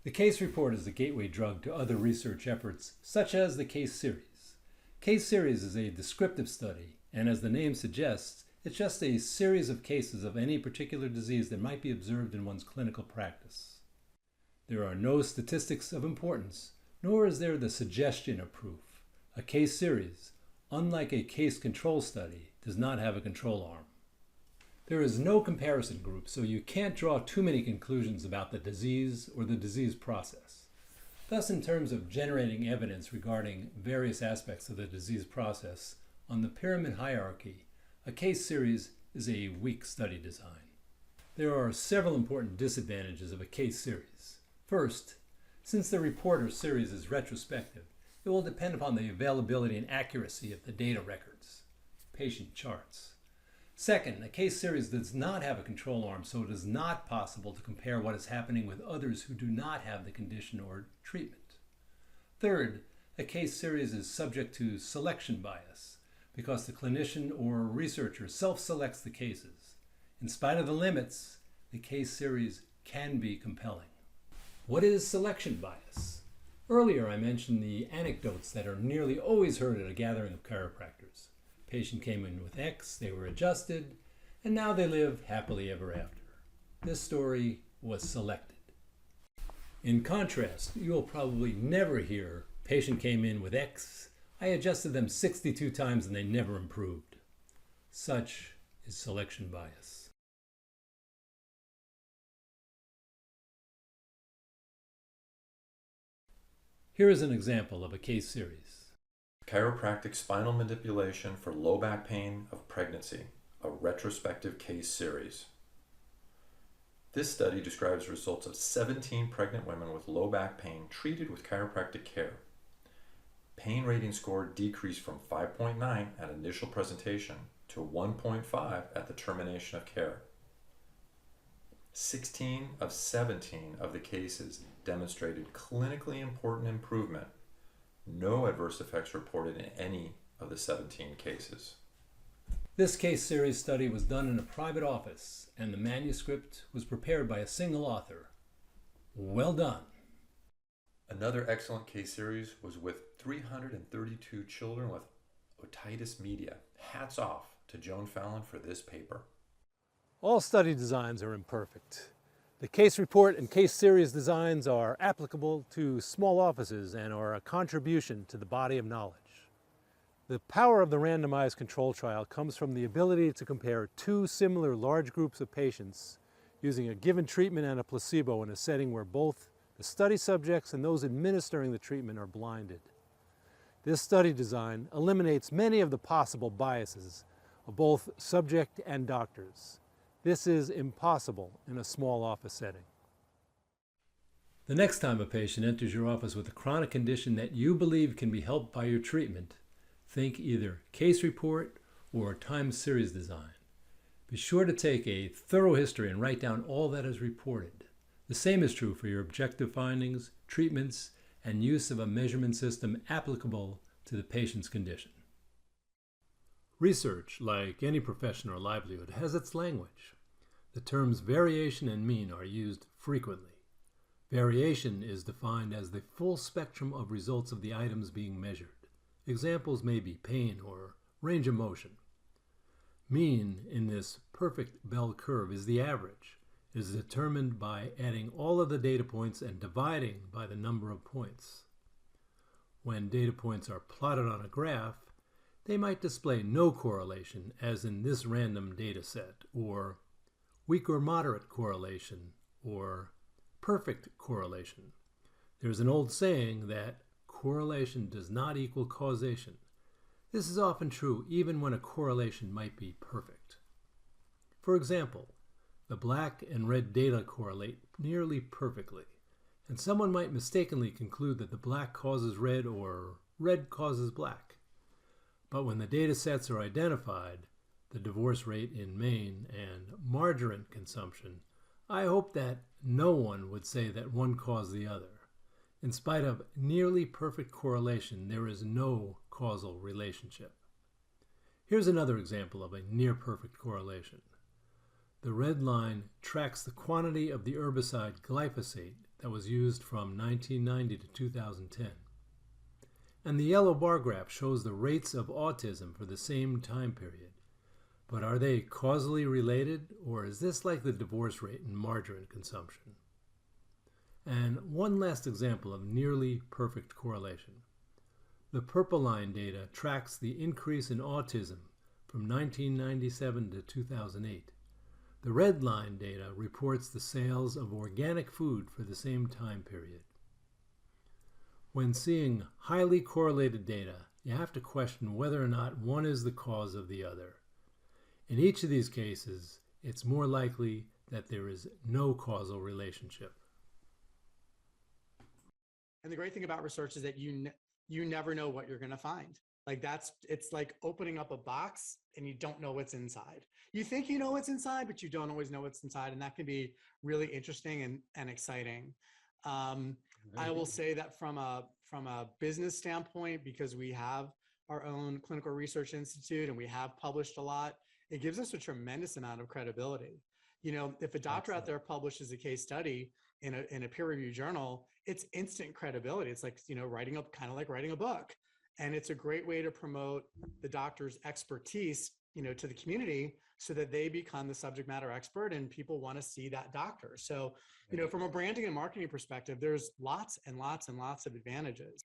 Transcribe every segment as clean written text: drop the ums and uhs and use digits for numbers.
The case report is the gateway drug to other research efforts, such as the case series. Case series is a descriptive study, and as the name suggests, it's just a series of cases of any particular disease that might be observed in one's clinical practice. There are no statistics of importance, nor is there the suggestion of proof. A case series, unlike a case control study, does not have a control arm. There is no comparison group, so you can't draw too many conclusions about the disease or the disease process. Thus, in terms of generating evidence regarding various aspects of the disease process, on the pyramid hierarchy, a case series is a weak study design. There are several important disadvantages of a case series. First, since the report or series is retrospective, it will depend upon the availability and accuracy of the data records, patient charts. Second, a case series does not have a control arm, so it is not possible to compare what is happening with others who do not have the condition or treatment. Third, a case series is subject to selection bias because the clinician or researcher self-selects the cases. In spite of the limits, the case series can be compelling. What is selection bias? Earlier I mentioned the anecdotes that are nearly always heard at a gathering of chiropractors. Patient came in with X, they were adjusted, and now they live happily ever after. This story was selected. In contrast, you'll probably never hear, patient came in with X, I adjusted them 62 times and they never improved. Such is selection bias. Here is an example of a case series. Chiropractic spinal manipulation for low back pain of pregnancy, a retrospective case series. This study describes results of 17 pregnant women with low back pain treated with chiropractic care. Pain rating score decreased from 5.9 at initial presentation to 1.5 at the termination of care. 16 of 17 of the cases demonstrated clinically important improvement. No adverse effects reported in any of the 17 cases. This case series study was done in a private office, and the manuscript was prepared by a single author. Well done. Another excellent case series was with 332 children with otitis media. Hats off to Joan Fallon for this paper. All study designs are imperfect. The case report and case series designs are applicable to small offices and are a contribution to the body of knowledge. The power of the randomized control trial comes from the ability to compare two similar large groups of patients using a given treatment and a placebo in a setting where both the study subjects and those administering the treatment are blinded. This study design eliminates many of the possible biases of both subject and doctors. This is impossible in a small office setting. The next time a patient enters your office with a chronic condition that you believe can be helped by your treatment, think either case report or time series design. Be sure to take a thorough history and write down all that is reported. The same is true for your objective findings, treatments, and use of a measurement system applicable to the patient's condition. Research, like any profession or livelihood, has its language. The terms variation and mean are used frequently. Variation is defined as the full spectrum of results of the items being measured. Examples may be pain or range of motion. Mean in this perfect bell curve is the average. It is determined by adding all of the data points and dividing by the number of points. When data points are plotted on a graph, they might display no correlation, as in this random data set, or weak or moderate correlation, or perfect correlation. There's an old saying that correlation does not equal causation. This is often true even when a correlation might be perfect. For example, the black and red data correlate nearly perfectly, and someone might mistakenly conclude that the black causes red or red causes black. But when the data sets are identified, the divorce rate in Maine and margarine consumption, I hope that no one would say that one caused the other. In spite of nearly perfect correlation, there is no causal relationship. Here's another example of a near-perfect correlation. The red line tracks the quantity of the herbicide glyphosate that was used from 1990 to 2010. And the yellow bar graph shows the rates of autism for the same time period. But are they causally related, or is this like the divorce rate in margarine consumption? And one last example of nearly perfect correlation. The purple line data tracks the increase in autism from 1997 to 2008. The red line data reports the sales of organic food for the same time period. When seeing highly correlated data, you have to question whether or not one is the cause of the other. In each of these cases, it's more likely that there is no causal relationship. And the great thing about research is that you never know what you're going to find. Like it's like opening up a box and you don't know what's inside. You think you know what's inside, but you don't always know what's inside. And that can be really interesting and exciting. I will say that from a business standpoint, because we have our own clinical research institute and we have published a lot, it gives us a tremendous amount of credibility. You know, if a doctor out there publishes a case study in a peer-reviewed journal, it's instant credibility. It's like, you know, kind of like writing a book. And it's a great way to promote the doctor's expertise, you know, to the community so that they become the subject matter expert and people want to see that doctor. So, you know, from a branding and marketing perspective, there's lots and lots and lots of advantages.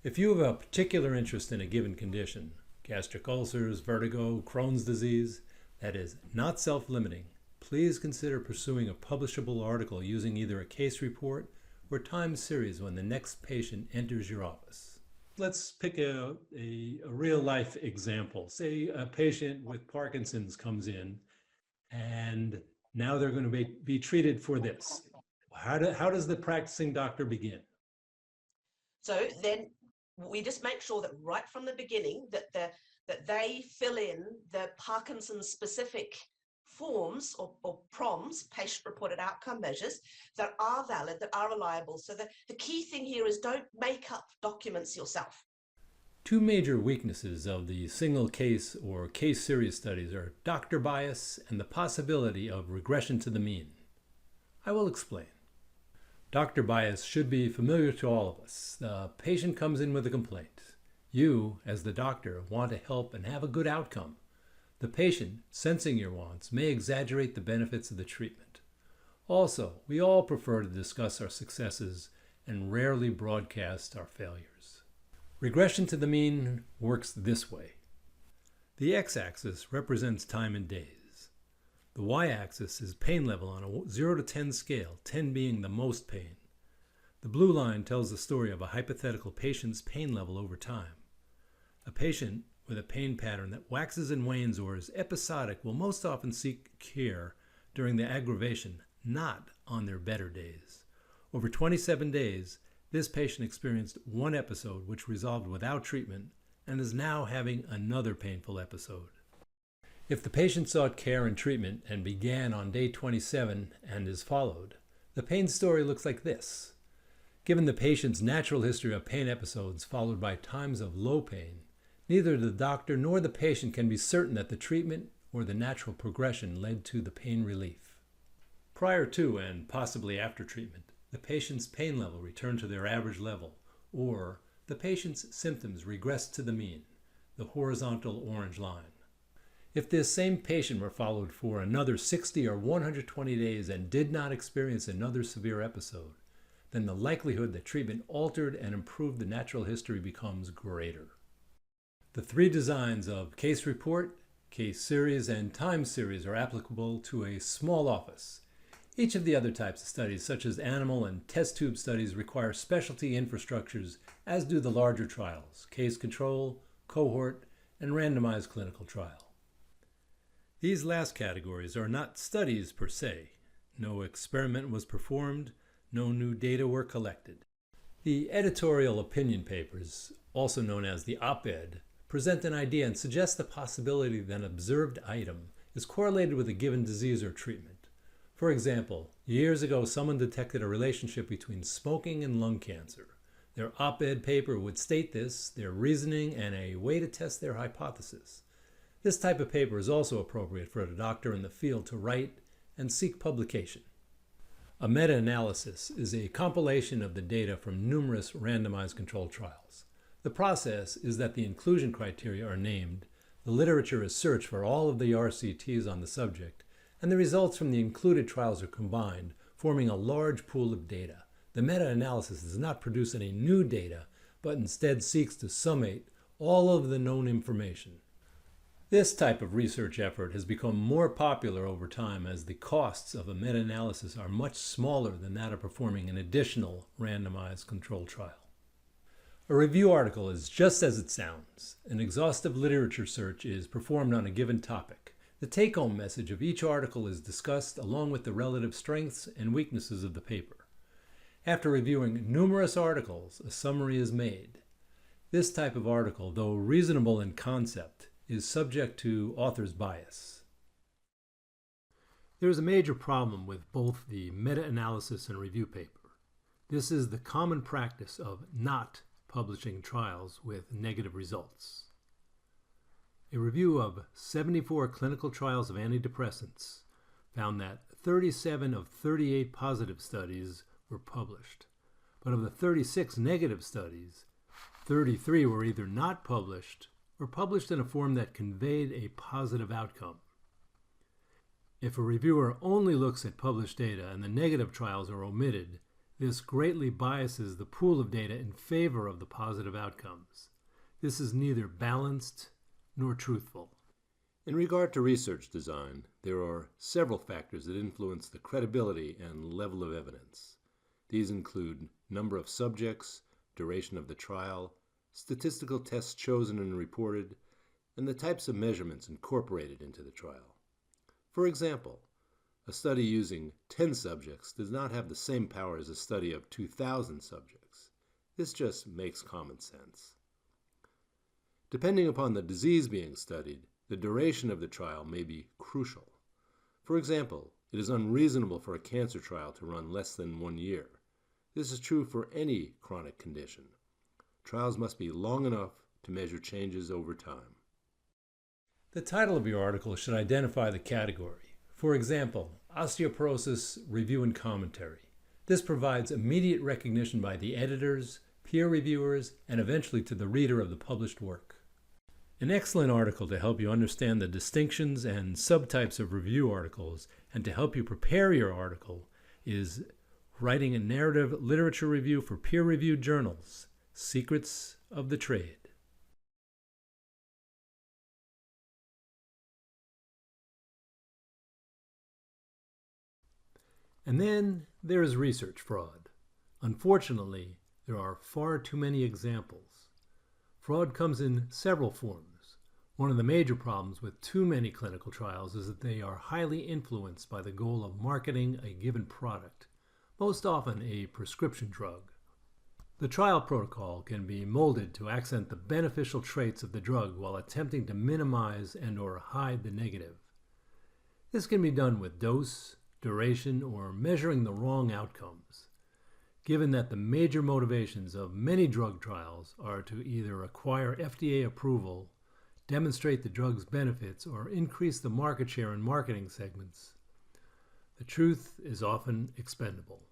If you have a particular interest in a given condition, gastric ulcers, vertigo, Crohn's disease, that is not self-limiting, please consider pursuing a publishable article using either a case report or time series when the next patient enters your office. Let's pick a real-life example. Say a patient with Parkinson's comes in and now they're going to be treated for this. How does the practicing doctor begin? So then we just make sure that right from the beginning that they fill in the Parkinson's specific forms or PROMs, patient-reported outcome measures, that are valid, that are reliable. So the key thing here is don't make up documents yourself. Two major weaknesses of the single case or case series studies are doctor bias and the possibility of regression to the mean. I will explain. Doctor bias should be familiar to all of us. The patient comes in with a complaint. You, as the doctor, want to help and have a good outcome. The patient, sensing your wants, may exaggerate the benefits of the treatment. Also, we all prefer to discuss our successes and rarely broadcast our failures. Regression to the mean works this way. The x-axis represents time in days. The y-axis is pain level on a 0 to 10 scale, 10 being the most pain. The blue line tells the story of a hypothetical patient's pain level over time. A patient with a pain pattern that waxes and wanes or is episodic will most often seek care during the aggravation, not on their better days. Over 27 days, this patient experienced one episode which resolved without treatment and is now having another painful episode. If the patient sought care and treatment and began on day 27 and is followed, the pain story looks like this. Given the patient's natural history of pain episodes followed by times of low pain, neither the doctor nor the patient can be certain that the treatment or the natural progression led to the pain relief. Prior to and possibly after treatment, the patient's pain level returned to their average level, or the patient's symptoms regressed to the mean, the horizontal orange line. If this same patient were followed for another 60 or 120 days and did not experience another severe episode, then the likelihood that treatment altered and improved the natural history becomes greater. The three designs of case report, case series, and time series are applicable to a small office. Each of the other types of studies, such as animal and test tube studies, require specialty infrastructures, as do the larger trials, case control, cohort, and randomized clinical trial. These last categories are not studies per se. No experiment was performed, no new data were collected. The editorial opinion papers, also known as the op-ed, present an idea and suggest the possibility that an observed item is correlated with a given disease or treatment. For example, years ago someone detected a relationship between smoking and lung cancer. Their op-ed paper would state this, their reasoning, and a way to test their hypothesis. This type of paper is also appropriate for a doctor in the field to write and seek publication. A meta-analysis is a compilation of the data from numerous randomized controlled trials. The process is that the inclusion criteria are named, the literature is searched for all of the RCTs on the subject, and the results from the included trials are combined, forming a large pool of data. The meta-analysis does not produce any new data, but instead seeks to summate all of the known information. This type of research effort has become more popular over time as the costs of a meta-analysis are much smaller than that of performing an additional randomized controlled trial. A review article is just as it sounds. An exhaustive literature search is performed on a given topic. The take-home message of each article is discussed along with the relative strengths and weaknesses of the paper. After reviewing numerous articles, a summary is made. This type of article, though reasonable in concept, is subject to author's bias. There is a major problem with both the meta-analysis and review paper. This is the common practice of not publishing trials with negative results. A review of 74 clinical trials of antidepressants found that 37 of 38 positive studies were published, but of the 36 negative studies, 33 were either not published or published in a form that conveyed a positive outcome. If a reviewer only looks at published data and the negative trials are omitted, this greatly biases the pool of data in favor of the positive outcomes. This is neither balanced nor truthful. In regard to research design, there are several factors that influence the credibility and level of evidence. These include number of subjects, duration of the trial, statistical tests chosen and reported, and the types of measurements incorporated into the trial. For example, a study using 10 subjects does not have the same power as a study of 2,000 subjects. This just makes common sense. Depending upon the disease being studied, the duration of the trial may be crucial. For example, it is unreasonable for a cancer trial to run less than 1 year. This is true for any chronic condition. Trials must be long enough to measure changes over time. The title of your article should identify the category. For example, osteoporosis review and commentary. This provides immediate recognition by the editors, peer reviewers, and eventually to the reader of the published work. An excellent article to help you understand the distinctions and subtypes of review articles and to help you prepare your article is Writing a Narrative Literature Review for Peer-Reviewed Journals, Secrets of the Trade. And then there is research fraud. Unfortunately, there are far too many examples. Fraud comes in several forms. One of the major problems with too many clinical trials is that they are highly influenced by the goal of marketing a given product, most often a prescription drug. The trial protocol can be molded to accent the beneficial traits of the drug while attempting to minimize and/or hide the negative. This can be done with dose, duration, or measuring the wrong outcomes. Given that the major motivations of many drug trials are to either acquire FDA approval, demonstrate the drug's benefits, or increase the market share in marketing segments, the truth is often expendable.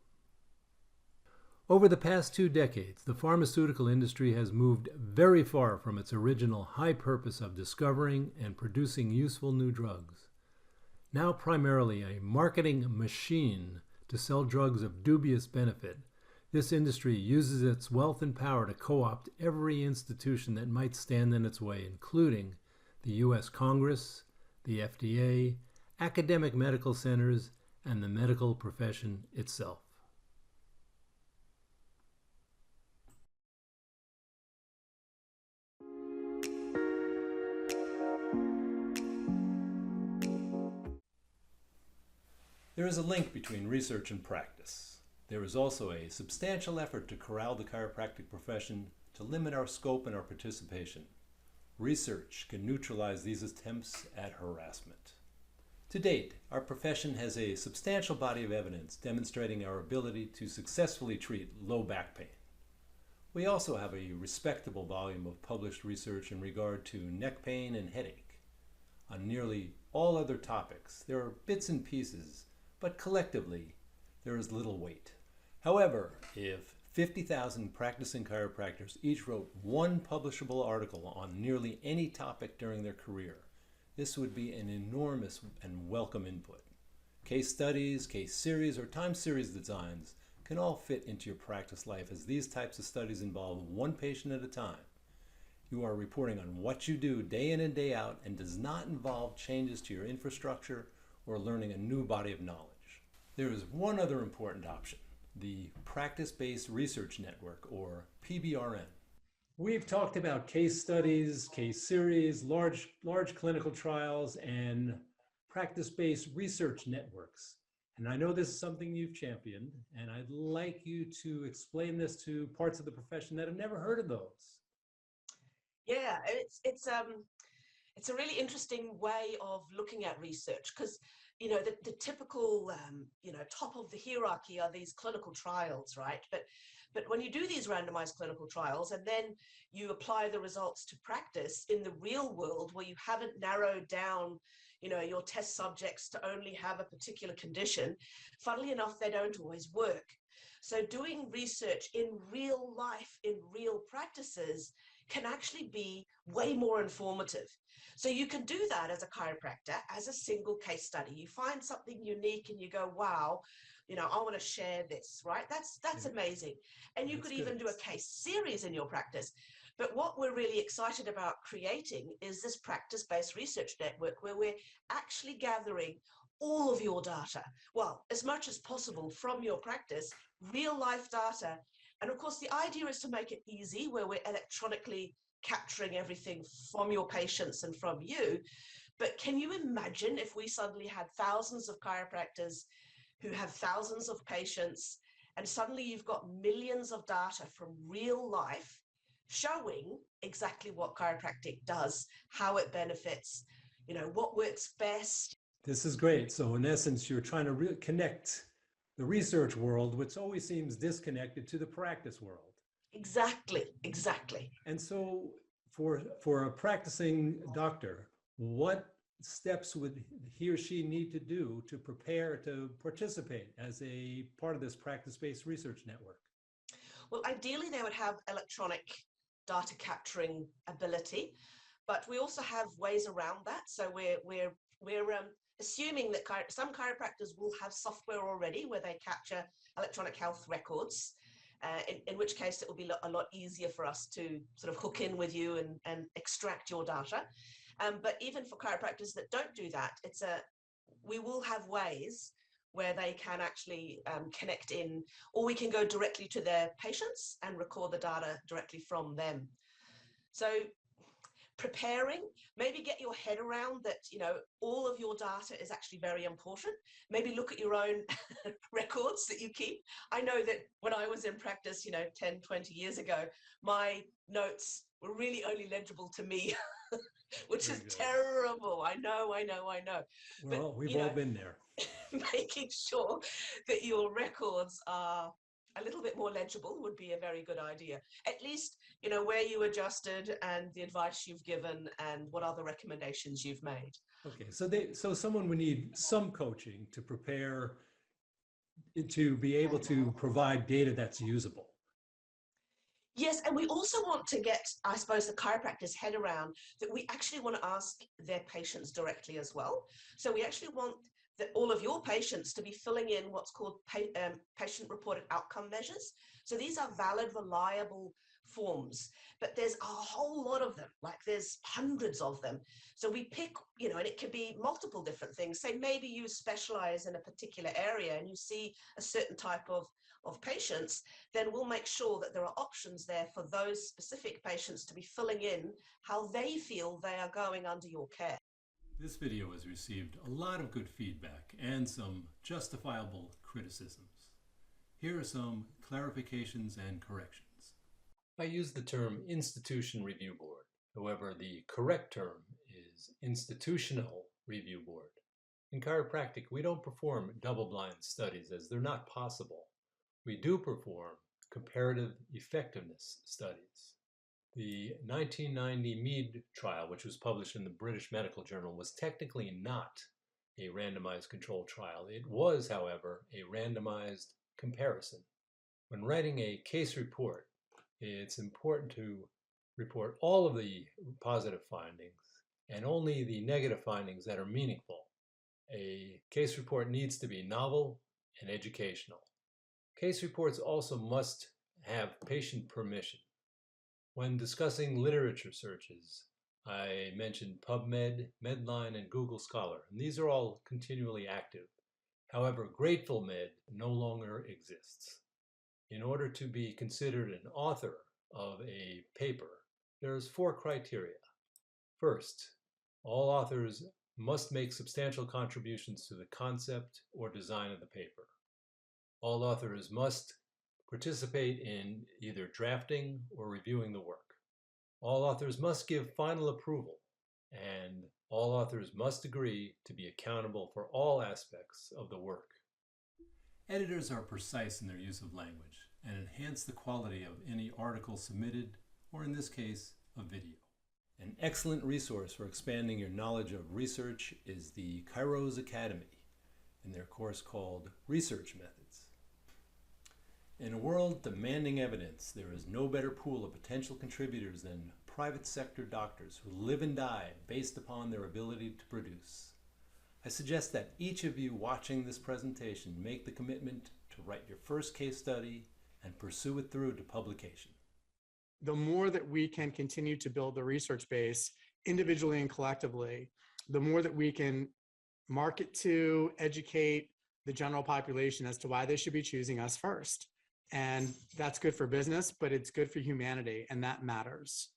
Over the past 2 decades, the pharmaceutical industry has moved very far from its original high purpose of discovering and producing useful new drugs. Now primarily a marketing machine to sell drugs of dubious benefit, this industry uses its wealth and power to co-opt every institution that might stand in its way, including the U.S. Congress, the FDA, academic medical centers, and the medical profession itself. There is a link between research and practice. There is also a substantial effort to corral the chiropractic profession to limit our scope and our participation. Research can neutralize these attempts at harassment. To date, our profession has a substantial body of evidence demonstrating our ability to successfully treat low back pain. We also have a respectable volume of published research in regard to neck pain and headache. On nearly all other topics, there are bits and pieces, but collectively, there is little weight. However, if 50,000 practicing chiropractors each wrote one publishable article on nearly any topic during their career, this would be an enormous and welcome input. Case studies, case series, or time series designs can all fit into your practice life, as these types of studies involve one patient at a time. You are reporting on what you do day in and day out and does not involve changes to your infrastructure or learning a new body of knowledge. There is one other important option, the Practice-Based Research Network, or PBRN. We've talked about case studies, case series, large clinical trials, and practice-based research networks. And I know this is something you've championed, and I'd like you to explain this to parts of the profession that have never heard of those. Yeah, it's a really interesting way of looking at research, because the typical top of the hierarchy are these clinical trials, right? But when you do these randomized clinical trials and then you apply the results to practice in the real world, where you haven't narrowed down your test subjects to only have a particular condition, funnily enough, they don't always work. So doing research in real life, in real practices, can actually be way more informative. So you can do that as a chiropractor, as a single case study. You find something unique and you go, wow, I want to share this, right? That's amazing. And you could even do a case series in your practice. But what we're really excited about creating is this practice-based research network, where we're actually gathering all of your data, well, as much as possible from your practice, real life data. And of course, the idea is to make it easy, where we're electronically capturing everything from your patients and from you. But can you imagine if we suddenly had thousands of chiropractors who have thousands of patients, and suddenly you've got millions of data from real life showing exactly what chiropractic does, how it benefits, what works best. This is great. So in essence, you're trying to connect the research world, which always seems disconnected, to the practice world. Exactly. And so for a practicing doctor, what steps would he or she need to do to prepare to participate as a part of this practice-based research network? Well, ideally, they would have electronic data capturing ability, but we also have ways around that. So we're assuming that some chiropractors will have software already where they capture electronic health records, in which case it will be a lot easier for us to sort of hook in with you and extract your data. But even for chiropractors that don't do that, we will have ways where they can actually connect in, or we can go directly to their patients and record the data directly from them. So preparing, maybe get your head around that, all of your data is actually very important. Maybe look at your own records that you keep. I know that when I was in practice, 10, 20 years ago, my notes were really only legible to me, which is terrible. I know. Well, we've all been there. Making sure that your records are a little bit more legible would be a very good idea. At least, where you adjusted and the advice you've given and what other recommendations you've made. Okay, so someone would need some coaching to prepare to be able to provide data that's usable. Yes, and we also want to get, I suppose, the chiropractor's head around that we actually want to ask their patients directly as well. So we actually want all of your patients to be filling in what's called patient-reported outcome measures. So these are valid, reliable forms, but there's a whole lot of them, like there's hundreds of them. So we pick, and it could be multiple different things. Say maybe you specialize in a particular area and you see a certain type of patients, then we'll make sure that there are options there for those specific patients to be filling in how they feel they are going under your care. This video has received a lot of good feedback and some justifiable criticisms. Here are some clarifications and corrections. I use the term Institution Review Board. However, the correct term is Institutional Review Board. In chiropractic, we don't perform double-blind studies as they're not possible. We do perform comparative effectiveness studies. The 1990 Mead trial, which was published in the British Medical Journal, was technically not a randomized controlled trial. It was, however, a randomized comparison. When writing a case report, it's important to report all of the positive findings and only the negative findings that are meaningful. A case report needs to be novel and educational. Case reports also must have patient permission. When discussing literature searches, I mentioned PubMed, Medline, and Google Scholar, and these are all continually active. However, Grateful Med no longer exists. In order to be considered an author of a paper, there's 4 criteria. First, all authors must make substantial contributions to the concept or design of the paper. All authors must participate in either drafting or reviewing the work. All authors must give final approval, and all authors must agree to be accountable for all aspects of the work. Editors are precise in their use of language and enhance the quality of any article submitted, or in this case, a video. An excellent resource for expanding your knowledge of research is the Kairos Academy in their course called Research Methods. In a world demanding evidence, there is no better pool of potential contributors than private sector doctors who live and die based upon their ability to produce. I suggest that each of you watching this presentation make the commitment to write your first case study and pursue it through to publication. The more that we can continue to build the research base individually and collectively, the more that we can market to, educate the general population as to why they should be choosing us first. And that's good for business, but it's good for humanity, and that matters.